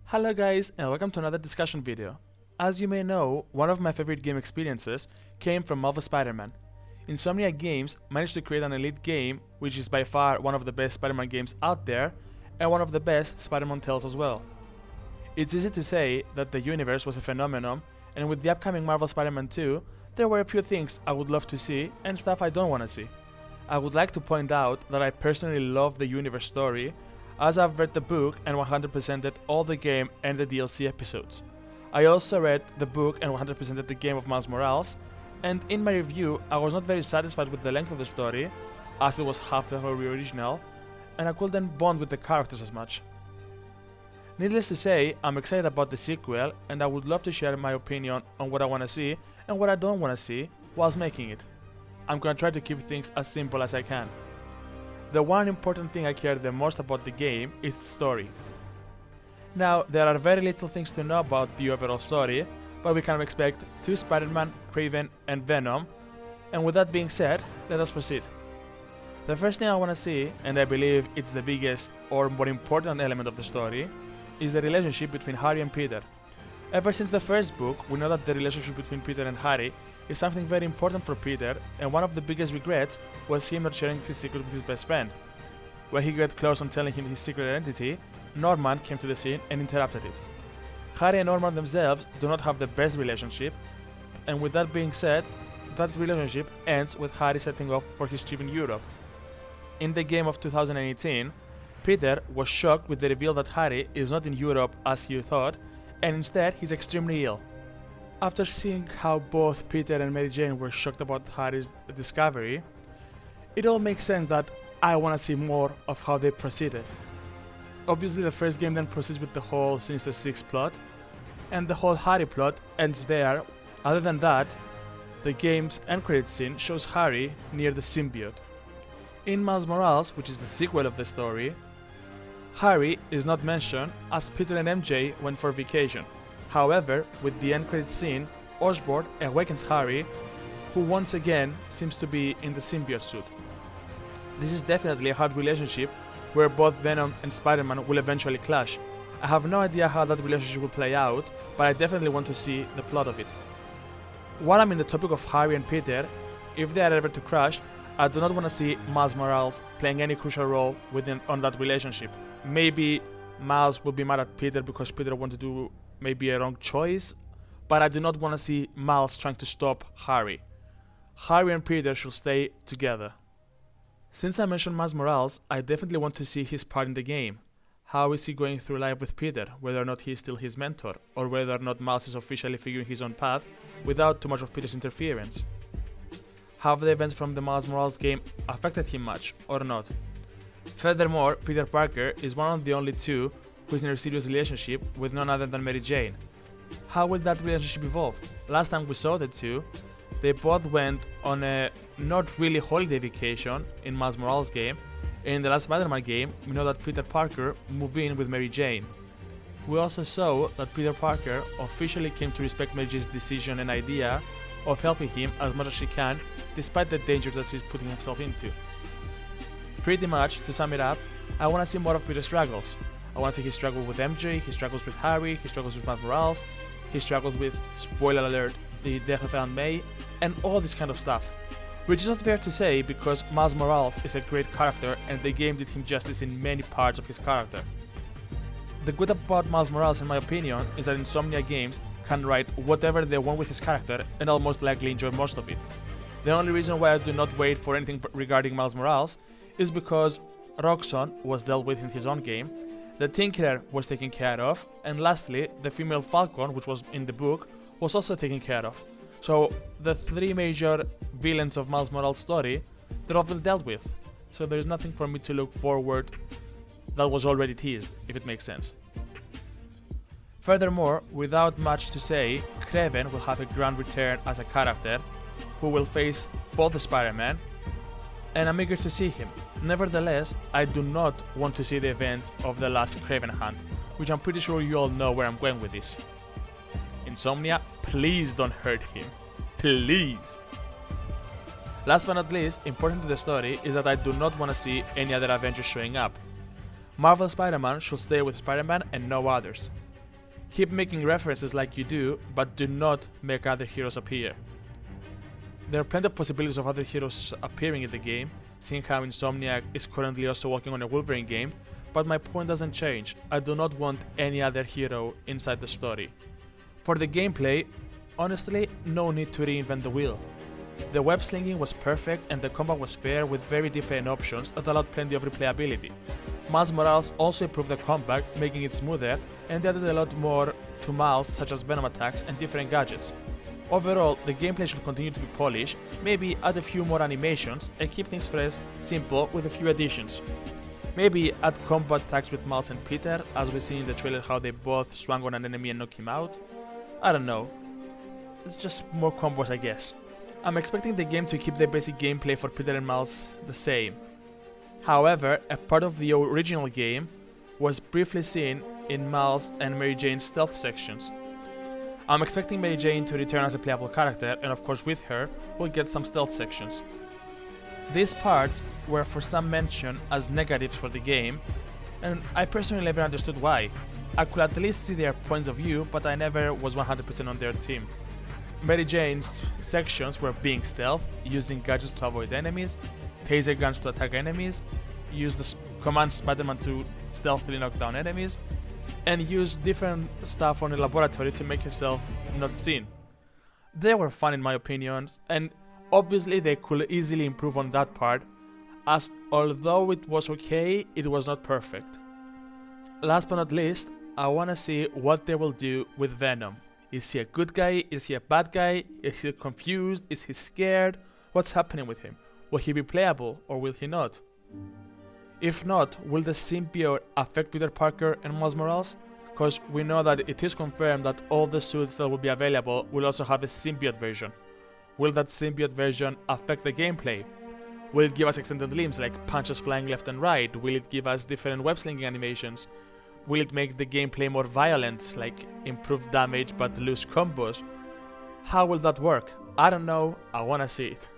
Hello guys and welcome to another discussion video. As you may know, one of my favorite game experiences came from Marvel Spider-Man. Insomniac Games managed to create an elite game which is by far one of the best Spider-Man games out there and one of the best Spider-Man tales as well. It's easy to say that the universe was a phenomenon, and with the upcoming Marvel Spider-Man 2, there were a few things I would love to see and stuff I don't want to see. I would like to point out that I personally love the universe story, as I've read the book and 100%ed all the game and the DLC episodes. I also read the book and 100%ed the game of Miles Morales, and in my review I was not very satisfied with the length of the story, as it was half the whole original, and I couldn't bond with the characters as much. Needless to say, I'm excited about the sequel, and I would love to share my opinion on what I want to see and what I don't want to see whilst making it. I'm gonna try to keep things as simple as I can. The one important thing I care the most about the game is its story. Now, there are very little things to know about the overall story, but we can expect two Spider-Man, Kraven, and Venom, and with that being said, let us proceed. The first thing I want to see, and I believe it's the biggest or more important element of the story, is the relationship between Harry and Peter. Ever since the first book, we know that the relationship between Peter and Harry is something very important for Peter, and one of the biggest regrets was him not sharing his secret with his best friend. When he got close on telling him his secret identity, Norman came to the scene and interrupted it. Harry and Norman themselves do not have the best relationship, and with that being said, that relationship ends with Harry setting off for his trip in Europe. In the game of 2018, Peter was shocked with the reveal that Harry is not in Europe as he thought, and instead he's extremely ill. After seeing how both Peter and Mary Jane were shocked about Harry's discovery, it all makes sense that I want to see more of how they proceeded. Obviously the first game then proceeds with the whole Sinister Six plot, and the whole Harry plot ends there. Other than that, the game's end credits scene shows Harry near the symbiote. In Miles Morales, which is the sequel of the story, Harry is not mentioned as Peter and MJ went for vacation. However, with the end credits scene, Osborn awakens Harry, who once again seems to be in the symbiote suit. This is definitely a hard relationship where both Venom and Spider-Man will eventually clash. I have no idea how that relationship will play out, but I definitely want to see the plot of it. While I'm in the topic of Harry and Peter, if they are ever to crash, I do not want to see Miles Morales playing any crucial role on that relationship. Maybe Miles will be mad at Peter because Peter wanted to do maybe a wrong choice, but I do not want to see Miles trying to stop Harry. Harry and Peter should stay together. Since I mentioned Miles Morales, I definitely want to see his part in the game. How is he going through life with Peter, whether or not he is still his mentor, or whether or not Miles is officially figuring his own path without too much of Peter's interference. Have the events from the Miles Morales game affected him much, or not? Furthermore, Peter Parker is one of the only two who is in a serious relationship with none other than Mary Jane. How will that relationship evolve? Last time we saw the two, they both went on a not really holiday vacation in Miles Morales' game. In the last Spider-Man game, we know that Peter Parker moved in with Mary Jane. We also saw that Peter Parker officially came to respect Mary Jane's decision and idea of helping him as much as she can, despite the dangers that he's putting himself into. Pretty much, to sum it up, I want to see more of Peter's struggles. I want to see his struggle with MJ, his struggles with Harry, his struggles with Miles Morales, his struggles with, spoiler alert, the death of Aunt May, and all this kind of stuff. Which is not fair to say because Miles Morales is a great character and the game did him justice in many parts of his character. The good about Miles Morales, in my opinion, is that Insomniac Games can write whatever they want with his character and I'll most likely enjoy most of it. The only reason why I do not wait for anything regarding Miles Morales is because Roxxon was dealt with in his own game, the Tinkerer was taken care of, and lastly, the female Falcon, which was in the book, was also taken care of. So the three major villains of Miles Morales' story, they're all been dealt with. So there's nothing for me to look forward that was already teased, if it makes sense. Furthermore, without much to say, Kraven will have a grand return as a character who will face both the Spider-Man, and I'm eager to see him. Nevertheless, I do not want to see the events of the last Kraven hunt, which I'm pretty sure you all know where I'm going with this. Insomnia, please don't hurt him. Please! Last but not least, important to the story is that I do not want to see any other Avengers showing up. Marvel Spider-Man should stay with Spider-Man and no others. Keep making references like you do, but do not make other heroes appear. There are plenty of possibilities of other heroes appearing in the game, seeing how Insomniac is currently also working on a Wolverine game, but my point doesn't change. I do not want any other hero inside the story. For the gameplay, honestly, no need to reinvent the wheel. The web slinging was perfect and the combat was fair with very different options that allowed plenty of replayability. Miles Morales also improved the combat, making it smoother, and added a lot more to Miles, such as venom attacks and different gadgets. Overall, the gameplay should continue to be polished, maybe add a few more animations and keep things fresh, simple with a few additions. Maybe add combat attacks with Miles and Peter, as we see in the trailer how they both swung on an enemy and knocked him out. I don't know. It's just more combos, I guess. I'm expecting the game to keep the basic gameplay for Peter and Miles the same. However, a part of the original game was briefly seen in Miles and Mary Jane's stealth sections. I'm expecting Mary Jane to return as a playable character, and of course with her, we'll get some stealth sections. These parts were for some mentioned as negatives for the game, and I personally never understood why. I could at least see their points of view, but I never was 100% on their team. Mary Jane's sections were being stealth, using gadgets to avoid enemies, taser guns to attack enemies, use the command Spiderman to stealthily knock down enemies, and use different stuff on the laboratory to make herself not seen. They were fun in my opinions, and obviously they could easily improve on that part, as although it was okay, it was not perfect. Last but not least, I wanna see what they will do with Venom. Is he a good guy? Is he a bad guy? Is he confused? Is he scared? What's happening with him? Will he be playable or will he not? If not, will the symbiote affect Peter Parker and Miles Morales? Cause we know that it is confirmed that all the suits that will be available will also have a symbiote version. Will that symbiote version affect the gameplay? Will it give us extended limbs like punches flying left and right? Will it give us different web slinging animations? Will it make the gameplay more violent, like improved damage but loose combos? How will that work? I don't know, I wanna see it.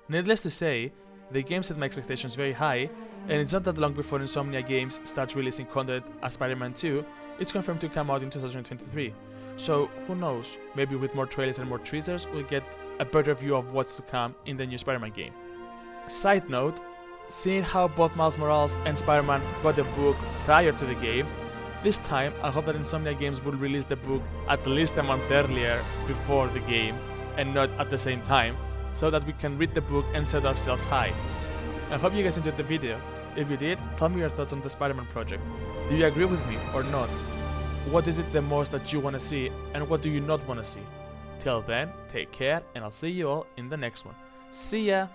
Needless to say, the game set my expectations very high, and it's not that long before Insomnia Games starts releasing content as Spider-Man 2, it's confirmed to come out in 2023. So who knows, maybe with more trailers and more teasers we'll get a better view of what's to come in the new Spider-Man game. Side note, seeing how both Miles Morales and Spider-Man got the book prior to the game, this time I hope that Insomnia Games will release the book at least a month earlier before the game and not at the same time, so that we can read the book and set ourselves high. I hope you guys enjoyed the video. If you did, tell me your thoughts on the Spider-Man project. Do you agree with me or not? What is it the most that you want to see and what do you not want to see? Till then, take care and I'll see you all in the next one. See ya!